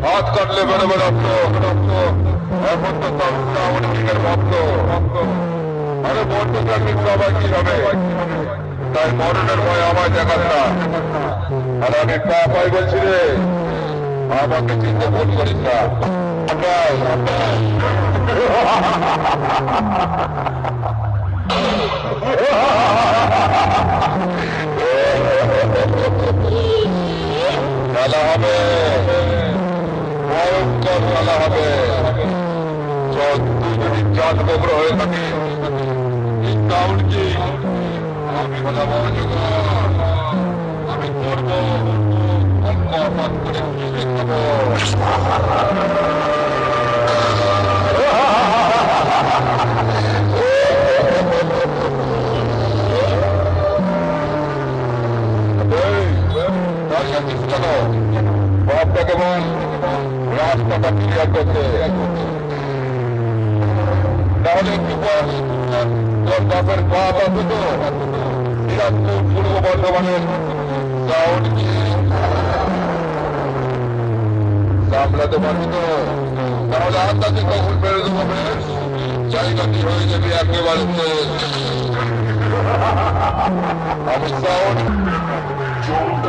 হাত কাটলে বেরোবে রক্ত রক্ত। এখন তো অনেকের ভক্ত। আরে বলতে থাকলে সবাই কি হবে? তাই মরণের ভয় আমায় দেখান না। আর আমি পাই বলছি রে, আমাকে চিনতে ভুল করিস না। খেলা হবে, ভয়ঙ্কর খেলা হবে। তুই যদি চাঁদ কোবরা হয়ে থাকি কি আমি কথা বলছি, আমি করবো অঙ্ক অপাত করে খাবো। বাপটাকে বল রাস্তাটা ক্লিয়ার করতে, তাহলে একটু পর তোর বাপের বাপ আছে তো দিনাজপুর পূর্ব বর্ধমানের সামলাতে পারবি তো? তাহলে আন্দাজে কখন বেরোতে হবে, জায়গাটি হয়ে যাবে একেবারে আমি সাউন্ড Don't